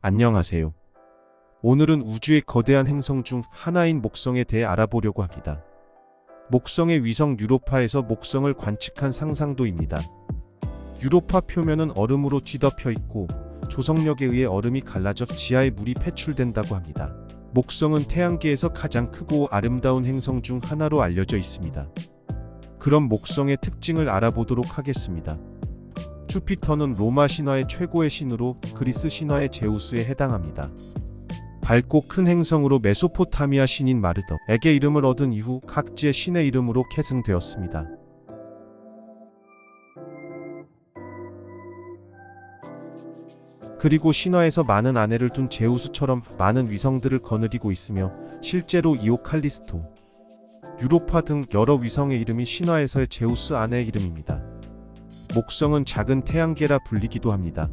안녕하세요. 오늘은 우주의 거대한 행성 중 하나인 목성에 대해 알아보려고 합니다. 목성의 위성 유로파에서 목성을 관측한 상상도입니다. 유로파 표면은 얼음으로 뒤덮여 있고 조성력에 의해 얼음이 갈라져 지하에 물이 배출된다고 합니다. 목성은 태양계에서 가장 크고 아름다운 행성 중 하나로 알려져 있습니다. 그럼 목성의 특징을 알아보도록 하겠습니다. 주피터는 로마 신화의 최고의 신으로 그리스 신화의 제우스에 해당합니다. 밝고 큰 행성으로 메소포타미아 신인 마르더에게 이름을 얻은 이후 각지의 신의 이름으로 계승되었습니다. 그리고 신화에서 많은 아내를 둔 제우스처럼 많은 위성들을 거느리고 있으며 실제로 이오 칼리스토, 유로파 등 여러 위성의 이름이 신화에서의 제우스 아내의 이름입니다. 목성은 작은 태양계라 불리기도 합니다.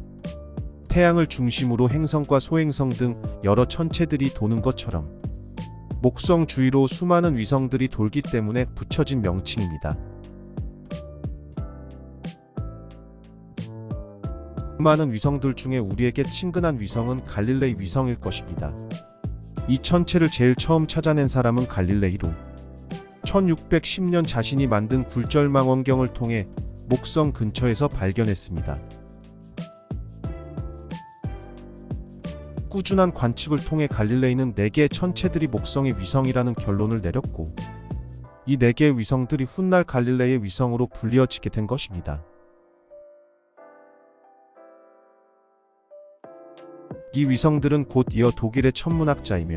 태양을 중심으로 행성과 소행성 등 여러 천체들이 도는 것처럼 목성 주위로 수많은 위성들이 돌기 때문에 붙여진 명칭입니다. 수많은 위성들 중에 우리에게 친근한 위성은 갈릴레이 위성일 것입니다. 이 천체를 제일 처음 찾아낸 사람은 갈릴레이로 1610년 자신이 만든 굴절망원경을 통해 목성 근처에서 발견했습니다. 꾸준한 관측을 통해 갈릴레이는 4개의 천체들이 목성의 위성이라는 결론을 내렸고 이 4개의 위성들이 훗날 갈릴레이의 위성으로 불리어지게 된 것입니다. 이 위성들은 곧 이어 독일의 천문학자이며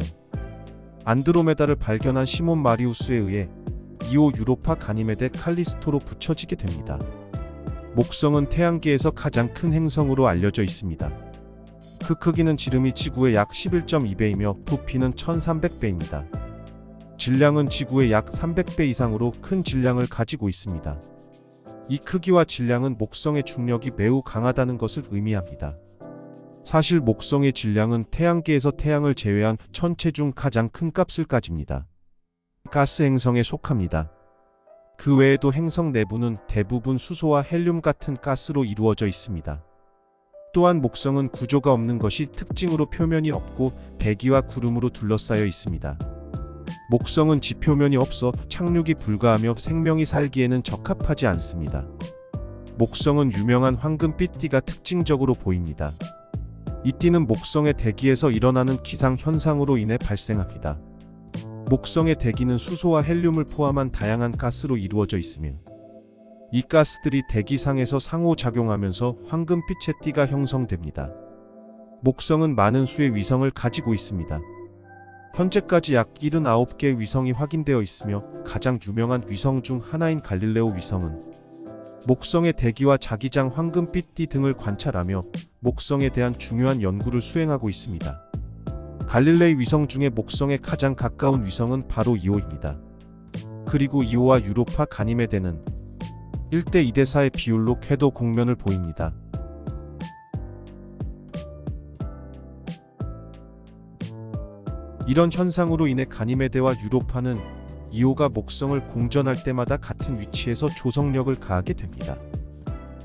안드로메다를 발견한 시몬 마리우스에 의해 이오 유로파 가니메데 칼리스토로 붙여지게 됩니다. 목성은 태양계에서 가장 큰 행성으로 알려져 있습니다. 그 크기는 지름이 지구의 약 11.2배이며 부피는 1300배입니다. 질량은 지구의 약 300배 이상으로 큰 질량을 가지고 있습니다. 이 크기와 질량은 목성의 중력이 매우 강하다는 것을 의미합니다. 사실 목성의 질량은 태양계에서 태양을 제외한 천체 중 가장 큰 값을 가집니다. 가스 행성에 속합니다. 그 외에도 행성 내부는 대부분 수소와 헬륨 같은 가스로 이루어져 있습니다. 또한 목성은 구조가 없는 것이 특징으로 표면이 없고 대기와 구름으로 둘러싸여 있습니다. 목성은 지표면이 없어 착륙이 불가하며 생명이 살기에는 적합하지 않습니다. 목성은 유명한 황금빛 띠가 특징적으로 보입니다. 이 띠는 목성의 대기에서 일어나는 기상 현상으로 인해 발생합니다. 목성의 대기는 수소와 헬륨을 포함한 다양한 가스로 이루어져 있으며 이 가스들이 대기상에서 상호작용하면서 황금빛의 띠가 형성됩니다. 목성은 많은 수의 위성을 가지고 있습니다. 현재까지 약 79개의 위성이 확인되어 있으며 가장 유명한 위성 중 하나인 갈릴레오 위성은 목성의 대기와 자기장 황금빛 띠 등을 관찰하며 목성에 대한 중요한 연구를 수행하고 있습니다. 갈릴레이 위성 중에 목성에 가장 가까운 위성은 바로 이오입니다. 그리고 이오와 유로파 가니메데는 1대 2대4의 비율로 궤도 공면을 보입니다. 이런 현상으로 인해 가니메데와 유로파는 이오가 목성을 공전할 때마다 같은 위치에서 조성력을 가하게 됩니다.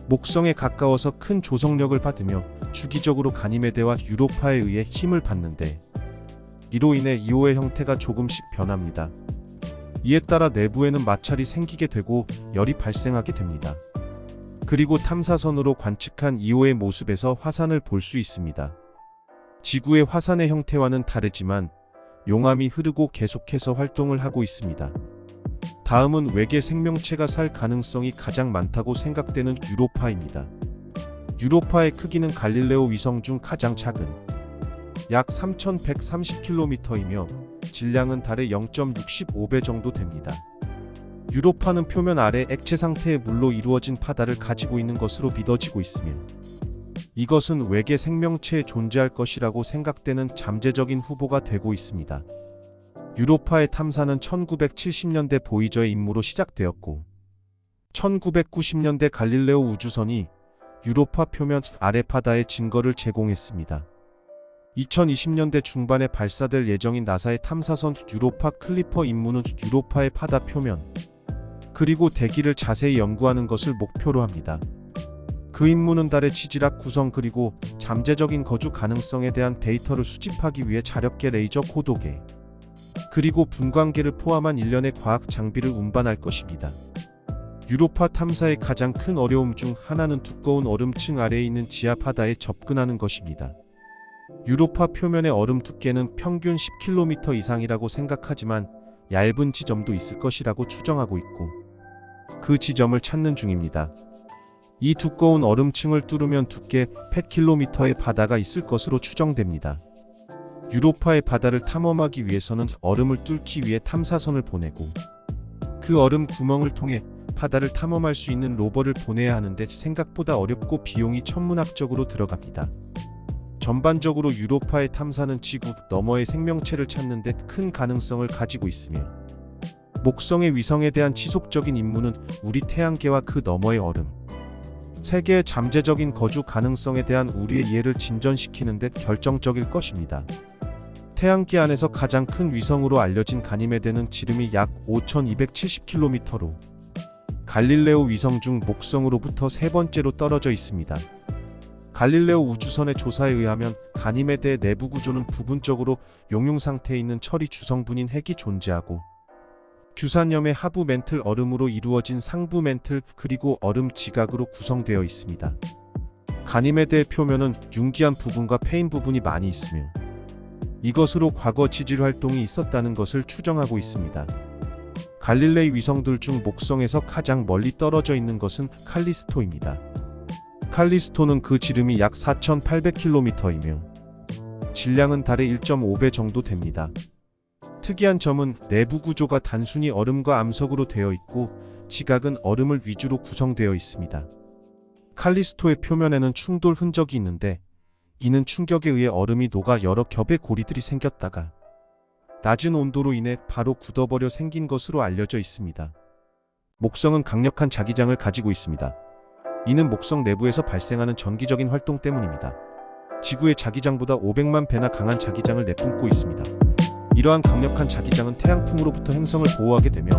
목성에 가까워서 큰 조성력을 받으며 주기적으로 가니메데와 유로파에 의해 힘을 받는데 이로 인해 이오의 형태가 조금씩 변합니다. 이에 따라 내부에는 마찰이 생기게 되고 열이 발생하게 됩니다. 그리고 탐사선으로 관측한 이오의 모습에서 화산을 볼 수 있습니다. 지구의 화산의 형태와는 다르지만 용암이 흐르고 계속해서 활동을 하고 있습니다. 다음은 외계 생명체가 살 가능성이 가장 많다고 생각되는 유로파입니다. 유로파의 크기는 갈릴레오 위성 중 가장 작은 약 3130km이며 질량은 달의 0.65배 정도 됩니다. 유로파는 표면 아래 액체 상태의 물로 이루어진 바다를 가지고 있는 것으로 믿어지고 있으며 이것은 외계 생명체에 존재할 것이라고 생각되는 잠재적인 후보가 되고 있습니다. 유로파의 탐사는 1970년대 보이저의 임무로 시작되었고 1990년대 갈릴레오 우주선이 유로파 표면 아래 바다의 증거를 제공했습니다. 2020년대 중반에 발사될 예정인 나사의 탐사선 유로파 클리퍼 임무는 유로파의 바다 표면 그리고 대기를 자세히 연구하는 것을 목표로 합니다. 그 임무는 달의 지질학 구성 그리고 잠재적인 거주 가능성에 대한 데이터를 수집하기 위해 자력계 레이저 고도계 그리고 분광계를 포함한 일련의 과학 장비를 운반할 것입니다. 유로파 탐사의 가장 큰 어려움 중 하나는 두꺼운 얼음층 아래에 있는 지하 바다에 접근하는 것입니다. 유로파 표면의 얼음 두께는 평균 10km 이상이라고 생각하지만 얇은 지점도 있을 것이라고 추정하고 있고 그 지점을 찾는 중입니다. 이 두꺼운 얼음층을 뚫으면 두께 100km의 바다가 있을 것으로 추정됩니다. 유로파의 바다를 탐험하기 위해서는 얼음을 뚫기 위해 탐사선을 보내고 그 얼음 구멍을 통해 바다를 탐험할 수 있는 로버를 보내야 하는데 생각보다 어렵고 비용이 천문학적으로 들어갑니다. 전반적으로 유로파의 탐사는 지구 너머의 생명체를 찾는 데 큰 가능성을 가지고 있으며 목성의 위성에 대한 지속적인 임무는 우리 태양계와 그 너머의 얼음 세계의 잠재적인 거주 가능성에 대한 우리의 이해를 진전시키는 데 결정적일 것입니다. 태양계 안에서 가장 큰 위성으로 알려진 가니메데는 지름이 약 5270km로 갈릴레오 위성 중 목성으로부터 세 번째로 떨어져 있습니다. 갈릴레오 우주선의 조사에 의하면 가니메데의 내부 구조는 부분적으로 용융 상태에 있는 철이 주성분인 핵이 존재하고 규산염의 하부 멘틀 얼음으로 이루어진 상부 멘틀 그리고 얼음 지각으로 구성되어 있습니다. 가니메데의 표면은 융기한 부분과 패인 부분이 많이 있으며 이것으로 과거 지질 활동이 있었다는 것을 추정하고 있습니다. 갈릴레이 위성들 중 목성에서 가장 멀리 떨어져 있는 것은 칼리스토입니다. 칼리스토는 그 지름이 약 4800km이며 질량은 달의 1.5배 정도 됩니다. 특이한 점은 내부 구조가 단순히 얼음과 암석으로 되어 있고 지각은 얼음을 위주로 구성되어 있습니다. 칼리스토의 표면에는 충돌 흔적이 있는데 이는 충격에 의해 얼음이 녹아 여러 겹의 고리들이 생겼다가 낮은 온도로 인해 바로 굳어버려 생긴 것으로 알려져 있습니다. 목성은 강력한 자기장을 가지고 있습니다. 이는 목성 내부에서 발생하는 전기적인 활동 때문입니다. 지구의 자기장보다 500만 배나 강한 자기장을 내뿜고 있습니다. 이러한 강력한 자기장은 태양풍으로부터 행성을 보호하게 되며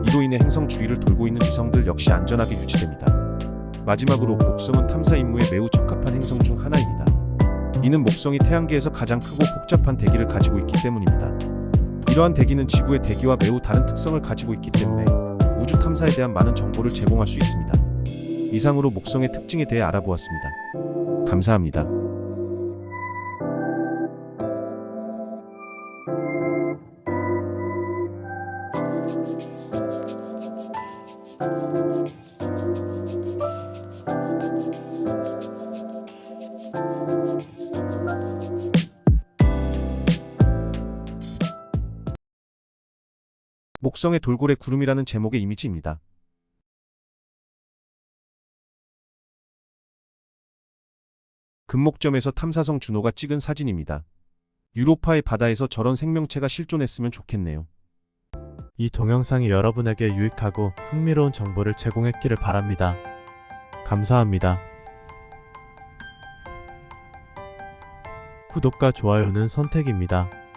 이로 인해 행성 주위를 돌고 있는 위성들 역시 안전하게 유지됩니다. 마지막으로 목성은 탐사 임무에 매우 적합한 행성 중 하나입니다. 이는 목성이 태양계에서 가장 크고 복잡한 대기를 가지고 있기 때문입니다. 이러한 대기는 지구의 대기와 매우 다른 특성을 가지고 있기 때문에 우주 탐사에 대한 많은 정보를 제공할 수 있습니다. 이상으로 목성의 특징에 대해 알아보았습니다. 감사합니다. 목성의 돌고래 구름이라는 제목의 이미지입니다. 금목점에서 탐사성 준호가 찍은 사진입니다. 유로파의 바다에서 저런 생명체가 실존했으면 좋겠네요. 이 동영상이 여러분에게 유익하고 흥미로운 정보를 제공했기를 바랍니다. 감사합니다. 구독과 좋아요는 선택입니다.